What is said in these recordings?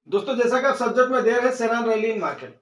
दोस्तों, जैसा कि आप सब्जेक्ट में दे रहे हैं, sell on rally in market.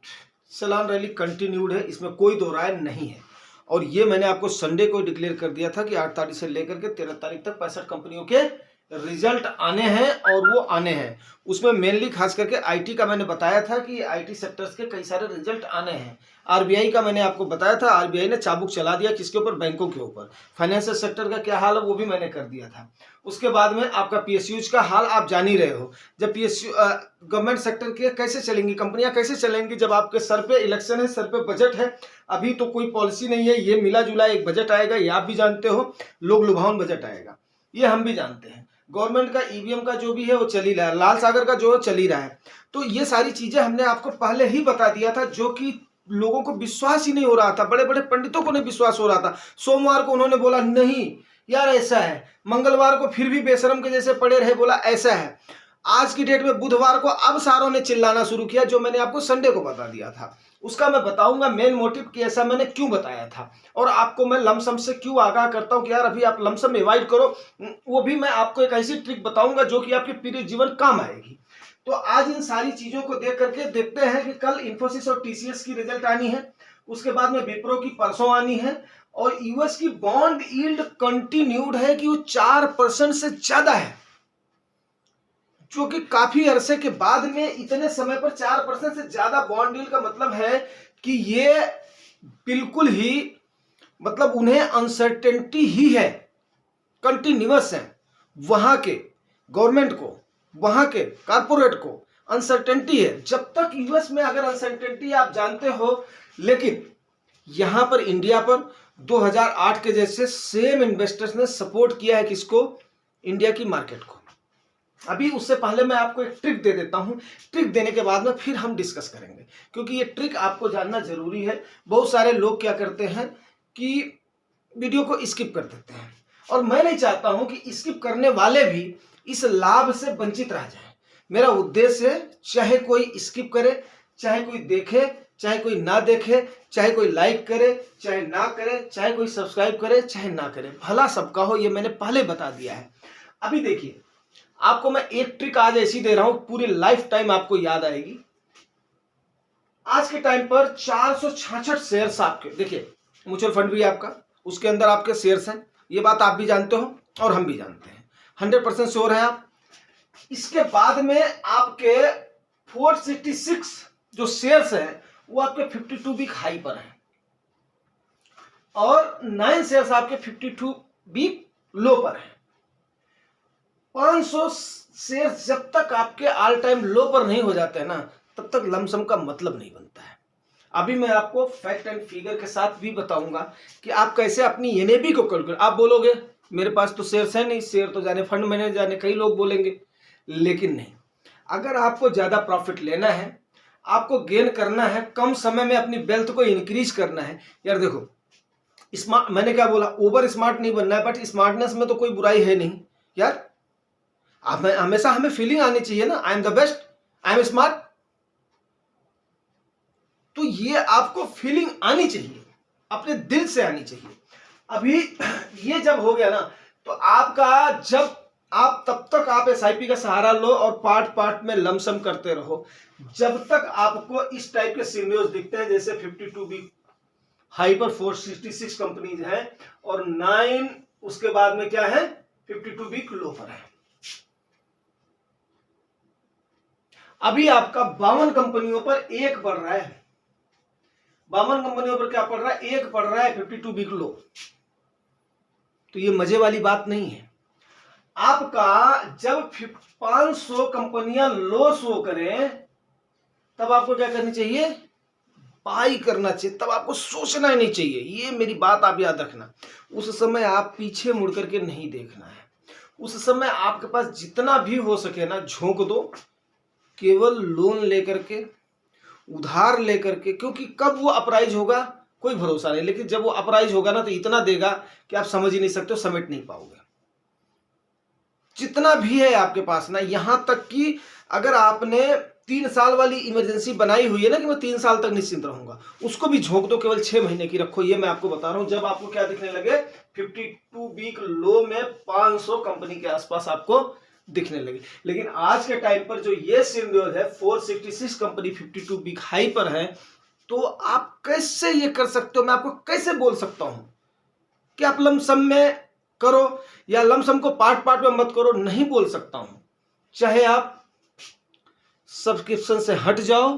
Sell on rally continued है, इसमें कोई दो राय नहीं है। और ये मैंने आपको संडे को डिक्लेयर कर दिया था कि 8 तारीख से लेकर के 13 तारीख तक 65 कंपनियों के रिजल्ट आने हैं और वो आने हैं। उसमें मेनली खास करके आईटी का मैंने बताया था कि आईटी सेक्टर्स के कई सारे रिजल्ट आने हैं। आरबीआई का मैंने आपको बताया था, आरबीआई ने चाबुक चला दिया किसके ऊपर, बैंकों के ऊपर। फाइनेंशियल सेक्टर का क्या हाल है वो भी मैंने कर दिया था। उसके बाद में आपका पीएसयूज का हाल आप जान ही रहे हो। जब पीएसयू गवर्नमेंट सेक्टर के कैसे चलेंगी, कंपनियां कैसे चलेंगी, जब आपके सर पे इलेक्शन है, सर पे बजट है। अभी तो कोई पॉलिसी नहीं है, ये मिला जुला एक बजट आएगा, ये आप भी जानते हो। लोग लुभावन बजट आएगा, ये हम भी जानते हैं। गवर्नमेंट का ईवीएम का जो भी है वो चल ही रहा है, लाल सागर का जो चल ही रहा है। तो ये सारी चीजें हमने आपको पहले ही बता दिया था, जो कि लोगों को विश्वास ही नहीं हो रहा था। बड़े बड़े पंडितों को नहीं विश्वास हो रहा था। सोमवार को उन्होंने बोला नहीं यार ऐसा है, मंगलवार को फिर भी बेशरम के जैसे पड़े रहे, बोला ऐसा है। आज की डेट में बुधवार को अब सारों ने चिल्लाना शुरू किया, जो मैंने आपको संडे को बता दिया था। उसका मैं बताऊंगा मेन मोटिव कि ऐसा मैंने क्यों बताया था, और आपको मैं लमसम से क्यों आगाह करता हूं कि यार अभी आप लमसम अवॉइड करो। वो भी मैं आपको एक ऐसी ट्रिक बताऊंगा जो कि आपके पूरे जीवन काम आएगी। तो आज इन सारी चीजों को देख करके देखते हैं कि कल इंफोसिस और टीसीएस की रिजल्ट आनी है, उसके बाद में विप्रो की परसों आनी है। और यूएस की बॉन्ड यील्ड कंटिन्यूड है कि वो 4% से ज्यादा है, जो कि काफी अरसे के बाद में इतने समय पर 4% से ज्यादा बॉन्ड यील्ड का मतलब है कि ये बिल्कुल ही मतलब उन्हें अनसर्टेनिटी ही है, कंटिन्यूअस है। वहां के गवर्नमेंट को, वहां के कारपोरेट को अनसर्टेनिटी है। जब तक यूएस में अगर अनसर्टेनिटी आप जानते हो, लेकिन यहां पर इंडिया पर 2008 के जैसे सेम इन्वेस्टर्स ने सपोर्ट किया है किसको, इंडिया की मार्केट को। अभी उससे पहले मैं आपको एक ट्रिक दे देता हूं, ट्रिक देने के बाद में फिर हम डिस्कस करेंगे, क्योंकि ये ट्रिक आपको जानना जरूरी है। बहुत सारे लोग क्या करते हैं कि वीडियो को स्किप कर देते हैं, और मैं नहीं चाहता हूं कि स्किप करने वाले भी इस लाभ से वंचित रह जाएं। मेरा उद्देश्य है, चाहे कोई स्किप करे, चाहे कोई देखे, चाहे कोई ना देखे, चाहे कोई लाइक करे, चाहे ना करे, चाहे कोई सब्सक्राइब करे, चाहे ना करे, भला सबका हो, ये मैंने पहले बता दिया है। अभी देखिए, आपको मैं एक ट्रिक आज ऐसी दे रहा हूं, पूरी लाइफ टाइम आपको याद आएगी। आज के टाइम पर 466 शेयर्स आपके, देखिए म्यूचुअल फंड भी आपका, उसके अंदर आपके शेयर्स हैं, ये बात आप भी जानते हो और हम भी जानते हैं, 100% श्योर है आप। इसके बाद में आपके 466 जो शेयर्स हैं वो आपके 52 वीक हाई पर हैं, और 9 शेयर्स आपके 52 वीक लो पर हैं। 500 शेयर्स जब तक आपके ऑल टाइम लो पर नहीं हो जाते हैं ना, तब तक लमसम का मतलब नहीं बनता है। अभी मैं आपको फैक्ट एंड फिगर के साथ भी बताऊंगा कि आप कैसे अपनी एनएबी को कैलकुलेट। आप बोलोगे मेरे पास तो शेयर्स है नहीं, शेयर तो जाने फंड मैनेजर जाने, कई लोग बोलेंगे, लेकिन नहीं। अगर आपको ज्यादा प्रॉफिट लेना है, आपको गेन करना है, कम समय में अपनी वेल्थ को इंक्रीज करना है, यार देखो स्मार्ट, मैंने क्या बोला, ओवर स्मार्ट नहीं बनना है, बट स्मार्टनेस में तो कोई बुराई है नहीं यार। हमेशा हमें फीलिंग आनी चाहिए ना, I am the best, I am smart. तो ये आपको फीलिंग आनी चाहिए, अपने दिल से आनी चाहिए। अभी ये जब हो गया ना, तो आपका जब आप तब तक आप एसआईपी का सहारा लो और पार्ट पार्ट में लमसम करते रहो, जब तक आपको इस टाइप के सिग्नल्स दिखते हैं, जैसे 52 वीक हाई पर 466 कंपनीज हैं, और 9 उसके बाद में क्या है, 52 वीक लो पर है। अभी आपका 52 कंपनियों पर एक बढ़ रहा है, 52 कंपनियों पर क्या पड़ रहा है, एक पड़ रहा है, 52 वीक लो। तो ये मजे वाली बात नहीं है। आपका जब 500 कंपनियां लो शो करें, तब आपको क्या करनी चाहिए, बाई करना चाहिए, तब आपको सोचना ही नहीं चाहिए। ये मेरी बात आप याद रखना। उस समय आप पीछे मुड़ करके नहीं देखना है। उस समय आपके पास जितना भी हो सके ना झोंक दो, केवल लोन लेकर के, उधार लेकर के, क्योंकि कब वो अपराइज होगा कोई भरोसा नहीं, लेकिन जब वो अपराइज होगा ना तो इतना देगा कि आप समझ ही नहीं सकते हो, समेट नहीं पाओगे। जितना भी है आपके पास ना, यहां तक कि अगर आपने 3 साल वाली इमरजेंसी बनाई हुई है ना कि मैं 3 साल तक निश्चिंत रहूंगा, उसको भी झोंक दो, केवल 6 महीने की रखो। ये मैं आपको बता रहा हूं, जब आपको क्या दिखने लगे, 52 वीक लो में 500 कंपनी के आसपास आपको दिखने लगी। लेकिन आज के टाइम पर जो ये सिंड्रोज है 466 कंपनी 52 वीक हाई पर है, तो आप कैसे ये कर सकते हो? मैं आपको कैसे बोल सकता हूं कि आप लमसम में करो या लमसम को पार्ट पार्ट में मत करो? नहीं बोल सकता हूं। चाहे आप सब्सक्रिप्शन से हट जाओ,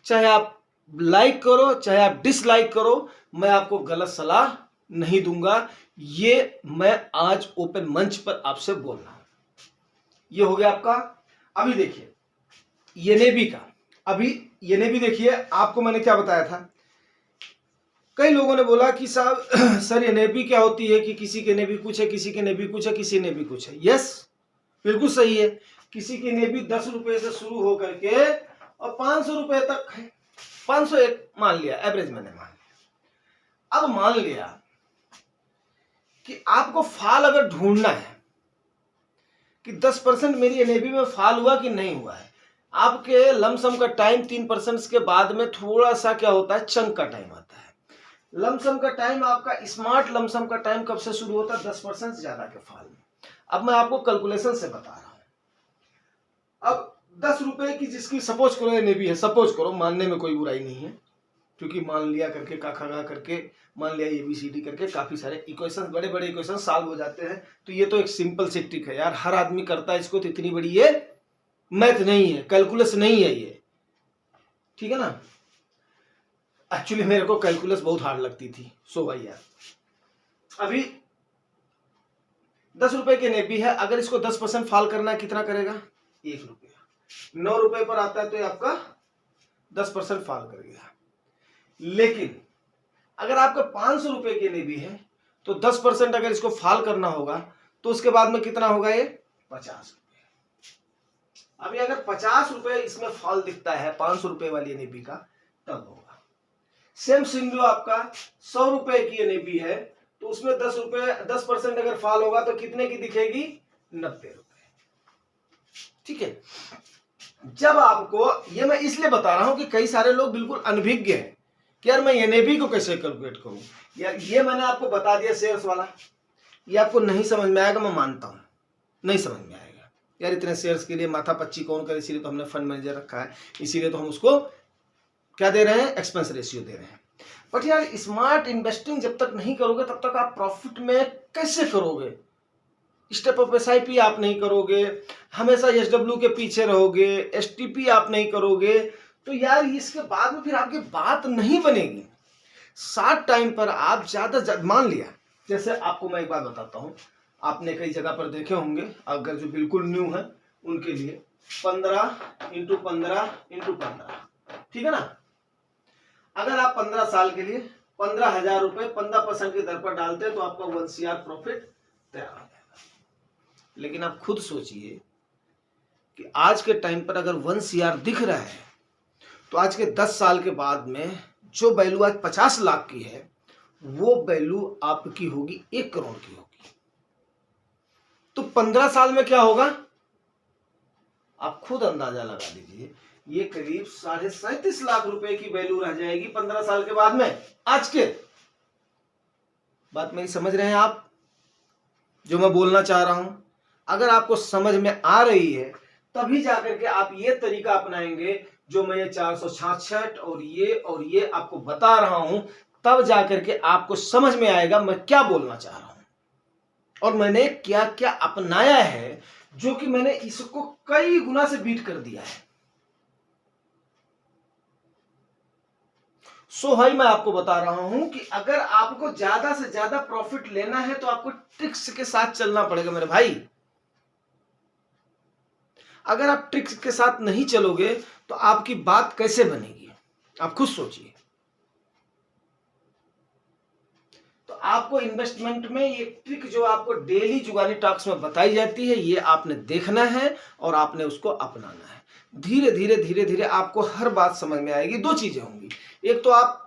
चाहे आप लाइक करो, चाहे आप डिसलाइक करो, मैं आपको गलत सलाह नहीं दूंगा। ये मैं आज ओपन मंच पर आपसे बोल रहा हूं। ये हो गया आपका। अभी देखिए एनएबी का, अभी एनएबी देखिए, आपको मैंने क्या बताया था। कई लोगों ने बोला कि साहब सर एनएबी क्या होती है, कि किसी के एनएबी कुछ है, किसी के एनएबी कुछ है, किसी एनएबी कुछ है। यस, बिल्कुल सही है। किसी की एनएबी 10 रुपए से शुरू होकर के और 500 रुपए तक है। 501 मान लिया, एवरेज मैंने मान लिया। अब मान लिया कि आपको फाल अगर ढूंढना है कि 10% मेरी एनएबी में फाल हुआ कि नहीं हुआ है, आपके लमसम का टाइम 3% के बाद में थोड़ा सा क्या होता है, चंक का टाइम आता है। लमसम का टाइम आपका, स्मार्ट लमसम का टाइम कब से शुरू होता है? 10% से ज्यादा के फाल में। अब मैं आपको कैलकुलेशन से बता रहा हूं। अब 10 रुपए की जिसकी सपोज करो एनएबी है, सपोज करो, मानने में कोई बुराई नहीं है, क्योंकि मान लिया करके काखा गा करके मान लिया एबीसीडी करके काफी सारे इक्वेशन, बड़े बड़े इक्वेशन सॉल्व हो जाते हैं। तो ये तो एक सिंपल सी ट्रिक है यार, हर आदमी करता है इसको, तो इतनी बड़ी ये मैथ नहीं है, कैलकुलस नहीं है ये, ठीक है ना। एक्चुअली मेरे को कैलकुलस बहुत हार्ड लगती थी, सो भाई यार। अभी 10 रुपए की एनएबी है, अगर इसको 10% फाल करना है, कितना करेगा? 1 रुपया। 9 रुपए पर आता है तो ये आपका 10% फाल कर गया। लेकिन अगर आपका 500 रुपए की एनएबी है तो 10% अगर इसको फाल करना होगा तो उसके बाद में कितना होगा? ये 50 रुपए। अभी अगर 50 रुपए इसमें फाल दिखता है 500 रुपए वाली एनएबी का, तब होगा। सेम सिंगल आपका 100 रुपए की एनएबी है तो उसमें 10% अगर फाल होगा तो कितने की दिखेगी? 90 रुपए। ठीक है। जब आपको, ये मैं इसलिए बता रहा हूं कि कई सारे लोग बिल्कुल अनभिज्ञ हैं कि यार मैं एनएबी को कैसे कैलकुलेट करूं। यार ये मैंने आपको बता दिया शेयर्स वाला, ये आपको नहीं समझ में आएगा, मैं मानता हूं नहीं समझ में आएगा यार। इतने शेयर्स के लिए माथा पच्ची कौन करे, इसीलिए तो हमने फंड मैनेजर रखा है, इसीलिए तो हम उसको क्या दे रहे हैं? एक्सपेंस रेशियो दे रहे हैं। बट यार स्मार्ट इन्वेस्टिंग जब तक नहीं करोगे तब तक आप प्रॉफिट में कैसे करोगे? स्टेप अप एसआईपी आप नहीं करोगे, हमेशा एसडब्ल्यू के पीछे रहोगे, एसटीपी आप नहीं करोगे, तो यार इसके बाद में फिर आपकी बात नहीं बनेगी। शॉर्ट टाइम पर आप ज्यादा मान लिया, जैसे आपको मैं एक बात बताता हूं, आपने कई जगह पर देखे होंगे, अगर जो बिल्कुल न्यू है उनके लिए 15 × 15 × 15, ठीक है ना। अगर आप 15 साल के लिए 15,000 रुपए 15% की दर पर डालते हैं तो आपका 1 CR प्रॉफिट तैयार हो जाएगा। लेकिन आप खुद सोचिए कि आज के टाइम पर अगर 1 CR दिख रहा है तो आज के 10 साल के बाद में जो वैल्यू आज 50 लाख की है वो वैल्यू आपकी होगी 1 करोड़ की होगी। तो 15 साल में क्या होगा? आप खुद अंदाजा लगा लीजिए, ये करीब 37.5 लाख रुपए की वैल्यू रह जाएगी 15 साल के बाद में। आज के बात मेरी समझ रहे हैं आप, जो मैं बोलना चाह रहा हूं? अगर आपको समझ में आ रही है तभी जाकर के आप ये तरीका अपनाएंगे जो मैं ये 466 और ये आपको बता रहा हूं, तब जाकर के आपको समझ में आएगा मैं क्या बोलना चाह रहा हूं और मैंने क्या क्या अपनाया है, जो कि मैंने इसको कई गुना से बीट कर दिया है। सो भाई मैं आपको बता रहा हूं कि अगर आपको ज्यादा से ज्यादा प्रॉफिट लेना है तो आपको ट्रिक्स के साथ चलना पड़ेगा मेरे भाई। अगर आप ट्रिक्स के साथ नहीं चलोगे तो आपकी बात कैसे बनेगी? आप खुद सोचिए। तो आपको इन्वेस्टमेंट में ये ट्रिक जो आपको डेली जुगानी टॉक्स में बताई जाती है, ये आपने देखना है और आपने उसको अपनाना है। धीरे धीरे धीरे धीरे आपको हर बात समझ में आएगी। 2 चीजें होंगी, एक तो आप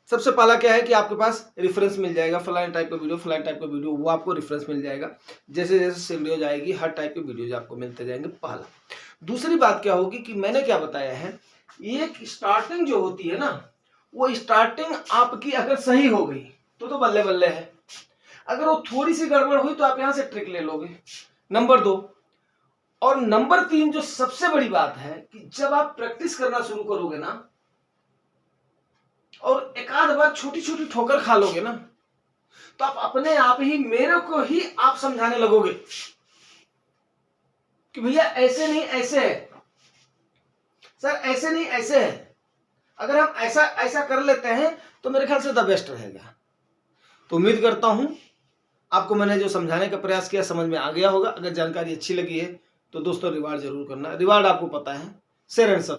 सबसे पहला क्या है कि आपके पास रेफरेंस मिल जाएगा, फलाने टाइप का वीडियो, फलाने टाइप का वीडियो, वो आपको रेफरेंस मिल जाएगा। जैसे जैसे वीडियो जाएगी हर टाइप के वीडियोज आपको मिलते जाएंगे, पहला। दूसरी बात क्या होगी कि मैंने क्या बताया है, एक स्टार्टिंग जो होती है ना, वो स्टार्टिंग आपकी अगर सही हो गई तो बल्ले बल्ले है। अगर वो थोड़ी सी गड़बड़ हुई तो आप यहां से ट्रिक ले लोगे। नंबर 2, और नंबर 3 जो सबसे बड़ी बात है कि जब आप प्रैक्टिस करना शुरू करोगे ना और एक आध बार छोटी छोटी ठोकर खा लोगे ना, तो आप अपने आप ही मेरे को ही आप समझाने लगोगे कि भैया ऐसे नहीं ऐसे है, सर ऐसे नहीं ऐसे है, अगर हम ऐसा ऐसा कर लेते हैं तो मेरे ख्याल से द बेस्ट रहेगा। तो उम्मीद करता हूं आपको मैंने जो समझाने का प्रयास किया समझ में आ गया होगा। अगर जानकारी अच्छी लगी है तो दोस्तों रिवार्ड जरूर करना। रिवार्ड आपको पता है, शेयर एंड सब्सक्राइब।